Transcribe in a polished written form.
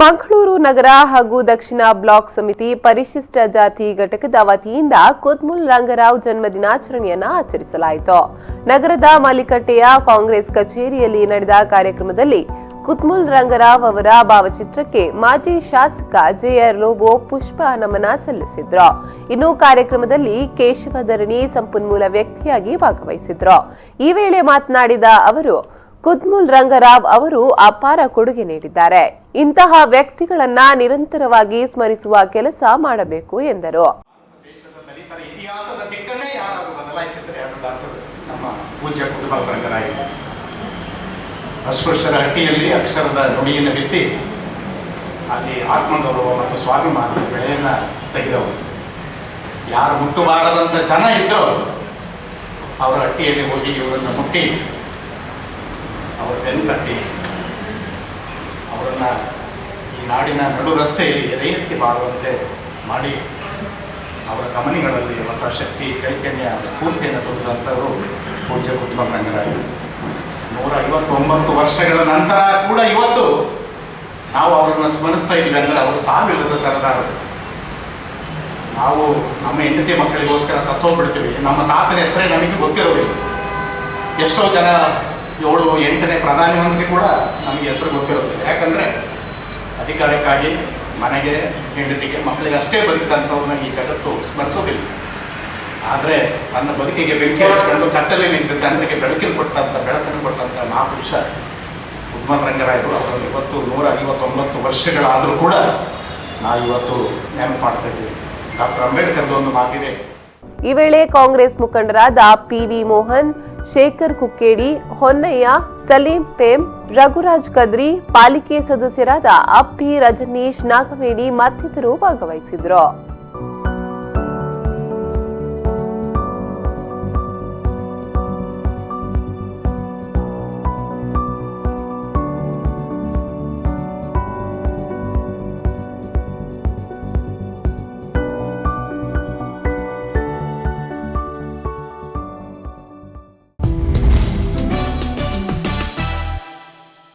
ಮಂಗಳೂರು ನಗರ ಹಾಗೂ ದಕ್ಷಿಣ ಬ್ಲಾಕ್ ಸಮಿತಿ ಪರಿಶಿಷ್ಟ ಜಾತಿ ಘಟಕದ ವತಿಯಿಂದ ಕುದ್ಮುಲ್ ರಂಗರಾವ್ ಜನ್ಮದಿನಾಚರಣೆಯನ್ನು ಆಚರಿಸಲಾಯಿತು. ನಗರದ ಮಲ್ಲಿಕಟ್ಟೆಯ ಕಾಂಗ್ರೆಸ್ ಕಚೇರಿಯಲ್ಲಿ ನಡೆದ ಕಾರ್ಯಕ್ರಮದಲ್ಲಿ ಕುದ್ಮುಲ್ ರಂಗರಾವ್ ಅವರ ಭಾವಚಿತ್ರಕ್ಕೆ ಮಾಜಿ ಶಾಸಕ ಜೆಆರ್ ಲೋಬೋ ಪುಷ್ಪ ನಮನ ಸಲ್ಲಿಸಿದ್ರು. ಇನ್ನು ಕಾರ್ಯಕ್ರಮದಲ್ಲಿ ಕೇಶವಧರಣಿ ಸಂಪನ್ಮೂಲ ವ್ಯಕ್ತಿಯಾಗಿ ಭಾಗವಹಿಸಿದ್ರು. ಈ ವೇಳೆ ಮಾತನಾಡಿದ ಅವರು, ಕುದ್ಮುಲ್ ರಂಗರಾವ್ ಅವರು ಅಪಾರ ಕೊಡುಗೆ ನೀಡಿದ್ದಾರೆ. ಇಂತಹ ವ್ಯಕ್ತಿಗಳನ್ನ ನಿರಂತರವಾಗಿ ಸ್ಮರಿಸುವ ಕೆಲಸ ಮಾಡಬೇಕು ಎಂದರು. ಅಸ್ಪೃಶ್ಯರ ಹಟ್ಟಿಯಲ್ಲಿ ಅಕ್ಷರದ ನುಡಿಯನ್ನು ಬಿತ್ತಿ ಅಲ್ಲಿ ಆತ್ಮಗೌರವ ಮತ್ತು ಸ್ವಾಭಿಮಾನದ ಬೆಳೆಯನ್ನ ತೆಗೆದವರು. ಯಾರು ಮುಟ್ಟಬಾರದಂತ ಜನ ಇದ್ರು ಅವರ ಹಟ್ಟಿಯಲ್ಲಿ ಹೋಗಿ ಇವರನ್ನು ಮುಟ್ಟಿ ಅವರ ಬೆನ್ನು ತಟ್ಟಿ ಅವರನ್ನ ಈ ನಾಡಿನ ನಡು ರಸ್ತೆಯಲ್ಲಿ ಎದೆ ಎತ್ತಿ ಬಾಳುವಂತೆ ಮಾಡಿ ಅವರ ಗಮನಿಗಳಲ್ಲಿ ಹೊಸ ಶಕ್ತಿ, ಚೈತನ್ಯ, ಸ್ಫೂರ್ತಿಯನ್ನು ತಂದಂಥವರು ಪೂಜ್ಯ ಕುದ್ಮುಲ್ ರಂಗರಾವ್. 159 ವರ್ಷಗಳ ನಂತರ ಕೂಡ ಇವತ್ತು ನಾವು ಅವರನ್ನು ಸ್ಮರಿಸ್ತಾ ಇದ್ದೀವಿ ಅಂದರೆ ಅವರು ಸಾವಿಲ್ಲದ ಸರದಾರರು. ನಾವು ನಮ್ಮ ಹೆಂಡತಿ ಮಕ್ಕಳಿಗೋಸ್ಕರ ಸತ್ತೋಗ್ಬಿಡ್ತೀವಿ, ನಮ್ಮ ತಾತನ ಹೆಸರೇ ನಮಗೆ ಗೊತ್ತಿರೋದಿಲ್ಲ. ಎಷ್ಟೋ ಜನ 7, 8ನೇ ಪ್ರಧಾನಮಂತ್ರಿ ಕೂಡ ನಮಗೆ ಹೆಸರು ಗೊತ್ತಿರೋದಿಲ್ಲ. ಯಾಕಂದರೆ ಅಧಿಕಾರಕ್ಕಾಗಿ ಮನೆಗೆ, ಹೆಂಡತಿಗೆ, ಮಕ್ಕಳಿಗೆ ಅಷ್ಟೇ ಬದುಕಂಥವ್ರನ್ನ ಈ ಜಗತ್ತು ಸ್ಮರಿಸೋದಿಲ್ಲ. ಆದರೆ ತನ್ನ ಬದುಕಿಗೆ ಬೆಂಕಿ ಹಚ್ಚಿಕೊಂಡು ಕತ್ತಲಿನಿಂದ ಜನರಿಗೆ ಬೆಳಕನ್ನು ಕೊಟ್ಟಂಥ ಮಹಾಪುರುಷ ಕುದ್ಮುಲ್ ರಂಗರಾವ್ ಅವರಲ್ಲಿ ಇವತ್ತು 159 ವರ್ಷಗಳಾದರೂ ಕೂಡ ನಾವು ಇವತ್ತು ನೆನಪು ಮಾಡ್ತಾ ಇದ್ದೀವಿ. ಡಾಕ್ಟರ್ ಅಂಬೇಡ್ಕರ್ದು ಒಂದು ಮಾತಿದೆ. ಈ ವೇಳೆ ಕಾಂಗ್ರೆಸ್ ಮುಖಂಡರಾದ ಪಿವಿ ಮೋಹನ್, ಶೇಖರ್ ಕುಕ್ಕೇಡಿ, ಹೊನ್ನಯ್ಯ, ಸಲೀಂ ಪೇಮ್, ರಘುರಾಜ್ ಕದ್ರಿ, ಪಾಲಿಕೆ ಸದಸ್ಯರಾದ ಅಪ್ಪಿ, ರಜನೀಶ್, ನಾಗವೇಣಿ ಮತ್ತಿತರರು ಭಾಗವಹಿಸಿದ್ರು.